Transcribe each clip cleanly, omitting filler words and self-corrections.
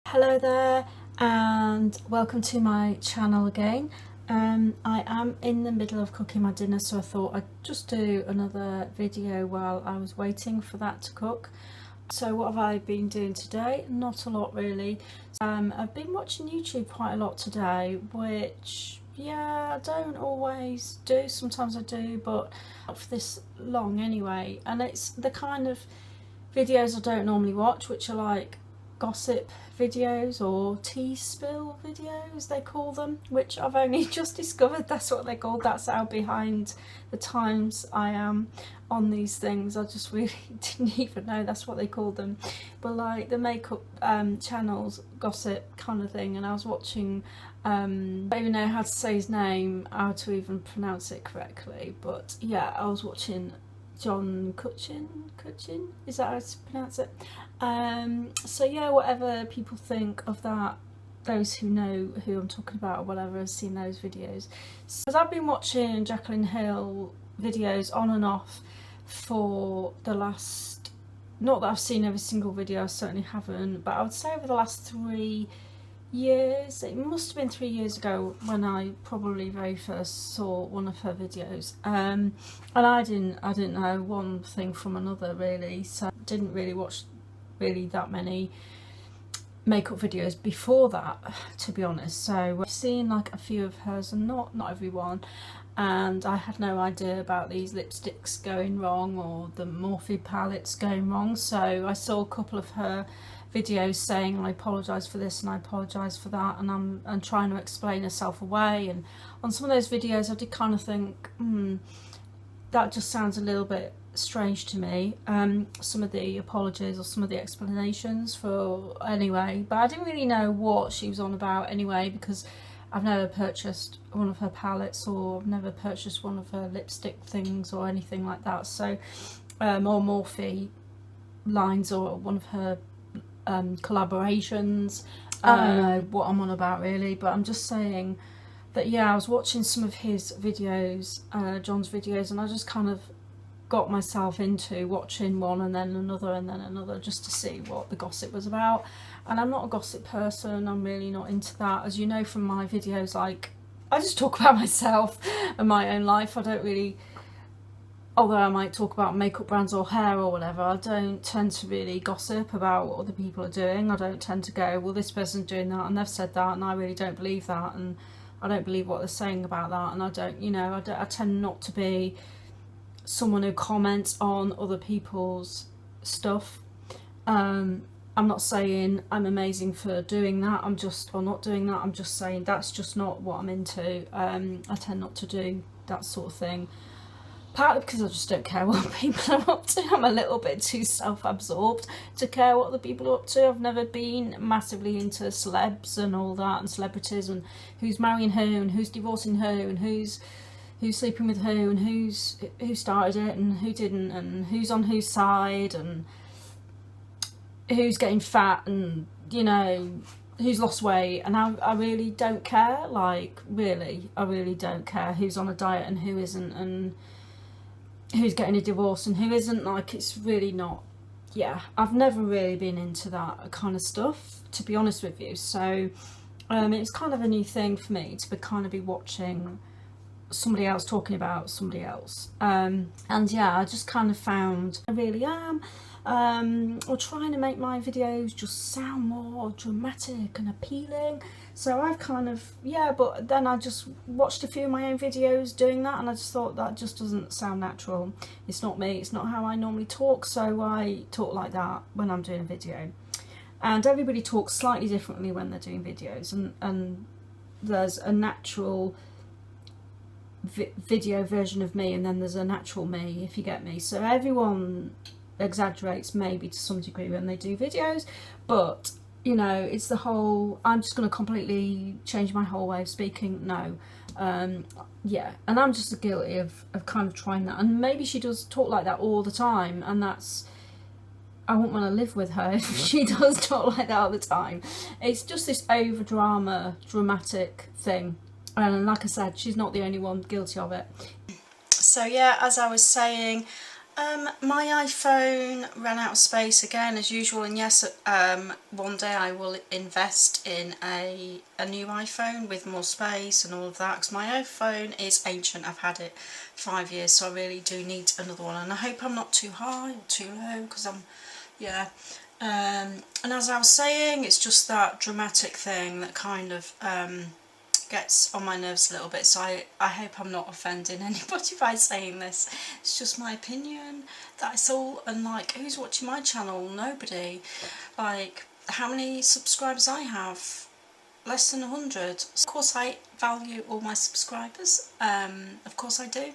Hello there and welcome to my channel again. I am in the middle of cooking my dinner, so I thought I'd just do another video while I was waiting for that to cook. So what have I been doing today? Not a lot really. I've been watching YouTube quite a lot today, which yeah, I don't always do. Sometimes I do, but not for this long anyway. And it's the kind of videos I don't normally watch, which are like gossip videos or tea spill videos they call them, which I've only just discovered that's what they're called. That's how behind the times I am on these things. I just really didn't even know that's what they called them. But like the makeup channels, gossip kind of thing, and I was watching I don't even know how to say his name, how to even pronounce it correctly, but yeah, I was watching Kuckian, is that how to pronounce it? So yeah, whatever people think of that, those who know who I'm talking about or whatever have seen those videos. So I've been watching Jaclyn Hill videos on and off for the last, not that I've seen every single video, I certainly haven't, but I would say over the last 3 years. It must have been 3 years ago when I probably very first saw one of her videos, and I didn't know one thing from another really, so I didn't really watch that many makeup videos before that, to be honest. So I've seen like a few of hers and not everyone, and I had no idea about these lipsticks going wrong or the Morphe palettes going wrong. So I saw a couple of her videos saying I apologise for this and I apologise for that, and I'm trying to explain herself away. And on some of those videos I did kind of think, that just sounds a little bit strange to me, some of the apologies or some of the explanations for anyway, but I didn't really know what she was on about anyway, because I've never purchased one of her palettes or I've never purchased one of her lipstick things or anything like that. So or Morphe lines or one of her collaborations. I don't know what I'm on about really, but I'm just saying that yeah, I was watching some of his videos, John's videos, and I just kind of got myself into watching one and then another just to see what the gossip was about. And I'm not a gossip person, I'm really not into that, as you know from my videos. Like, I just talk about myself and my own life. I don't really, although I might talk about makeup brands or hair or whatever, I don't tend to really gossip about what other people are doing. I don't tend to go, well, this person's doing that and they've said that and I really don't believe that, and I don't believe what they're saying about that, and I don't, you know, I tend not to be someone who comments on other people's stuff. I'm not saying I'm amazing for doing that, I'm just, or not doing that, I'm just saying that's just not what I'm into. I tend not to do that sort of thing, partly because I just don't care what people are up to. I'm a little bit too self-absorbed to care what the people are up to. I've never been massively into celebs and all that, and celebrities, and who's marrying who and who's divorcing who and who's sleeping with who and who started it and who didn't, and who's on whose side, and who's getting fat, and you know, who's lost weight. And I really don't care. Like, really, I really don't care who's on a diet and who isn't, and who's getting a divorce and who isn't. Like, it's really not, yeah, I've never really been into that kind of stuff, to be honest with you. So it's kind of a new thing for me to kind of be watching somebody else talking about somebody else, and yeah, I just kind of found I really am or trying to make my videos just sound more dramatic and appealing. So I've kind of, yeah, but then I just watched a few of my own videos doing that, and I just thought that just doesn't sound natural. It's not me, it's not how I normally talk, so I talk like that when I'm doing a video. And everybody talks slightly differently when they're doing videos, and there's a natural video version of me and then there's a natural me, if you get me. So everyone exaggerates maybe to some degree when they do videos, but you know, it's the whole, I'm just going to completely change my whole way of speaking. No, yeah, and I'm just guilty of kind of trying that, and maybe she does talk like that all the time, and that's, I wouldn't want to live with her if she does talk like that all the time. It's just this over dramatic thing. And like I said, she's not the only one guilty of it. So yeah, as I was saying, My iPhone ran out of space again as usual, and yes, one day I will invest in a new iPhone with more space and all of that, because my iPhone is ancient. I've had it 5 years, so I really do need another one, and I hope I'm not too high or too low, because and as I was saying, it's just that dramatic thing that kind of gets on my nerves a little bit, so I hope I'm not offending anybody by saying this. It's just my opinion, that's all. And like, who's watching my channel? Nobody. Like, how many subscribers I have? Less than 100. Of course I value all my subscribers, of course I do.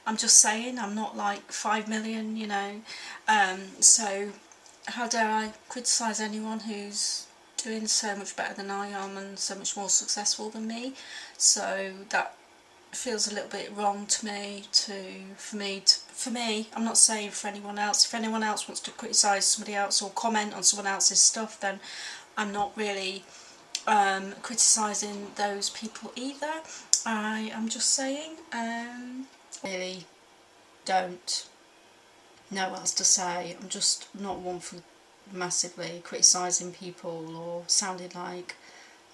I'm just saying, I'm not like 5 million, you know, so how dare I criticise anyone who's doing so much better than I am and so much more successful than me. So that feels a little bit wrong to me, for me, I'm not saying for anyone else. If anyone else wants to criticise somebody else or comment on someone else's stuff, then I'm not really criticising those people either. I am just saying, really don't know what else to say. I'm just not one for massively criticising people or sounding like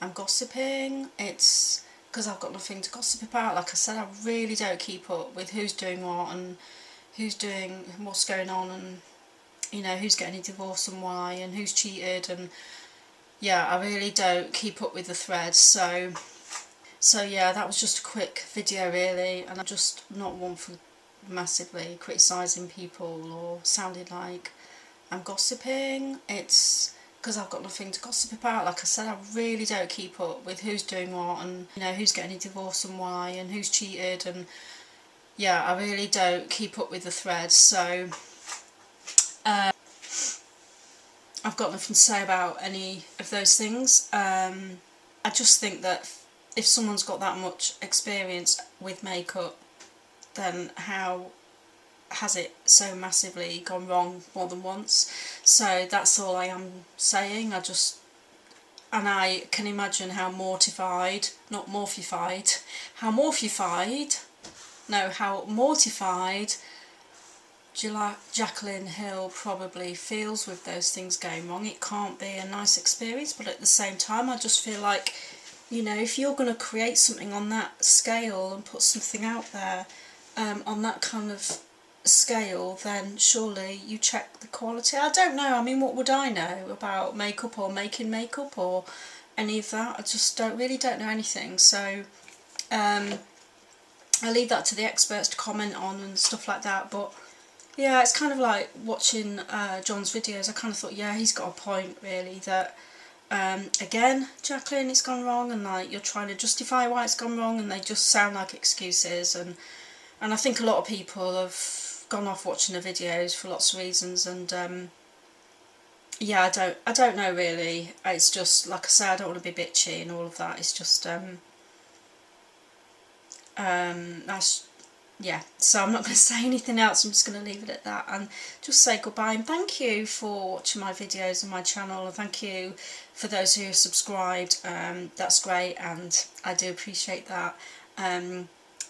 I'm gossiping. It's because I've got nothing to gossip about. Like I said, I really don't keep up with who's doing what and who's doing what's going on, and you know, who's getting a divorce and why, and who's cheated, and yeah, I really don't keep up with the threads. So yeah, that was just a quick video really, and I'm just not one for massively criticising people or sounding like I'm gossiping. It's because I've got nothing to gossip about. Like I said, I really don't keep up with who's doing what, and you know, who's getting a divorce and why, and who's cheated, and yeah, I really don't keep up with the threads. So I've got nothing to say about any of those things. I just think that if someone's got that much experience with makeup, then how has it so massively gone wrong more than once? So that's all I am saying. And I can imagine how mortified Jaclyn Hill probably feels with those things going wrong. It can't be a nice experience, but at the same time I just feel like, you know, if you're going to create something on that scale and put something out there on that kind of scale, then surely you check the quality. I don't know, I mean, what would I know about makeup or making makeup or any of that? I just really don't know anything. So I leave that to the experts to comment on and stuff like that. But yeah, it's kind of like watching John's videos. I kind of thought, yeah, he's got a point really, that again, Jaclyn, it's gone wrong, and like you're trying to justify why it's gone wrong, and they just sound like excuses. And I think a lot of people have gone off watching the videos for lots of reasons, and yeah, I don't know really. It's just, like I say, I don't want to be bitchy and all of that. It's just yeah, so I'm not going to say anything else. I'm just going to leave it at that and just say goodbye, and thank you for watching my videos and my channel, and thank you for those who have subscribed. That's great, and I do appreciate that.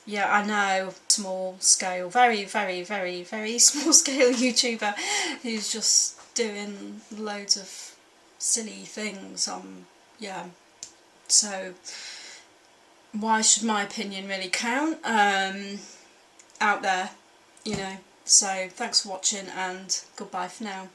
Yeah, I know, small scale, very, very, very, very small scale YouTuber who's just doing loads of silly things. Yeah, so why should my opinion really count out there, you know? So thanks for watching, and goodbye for now.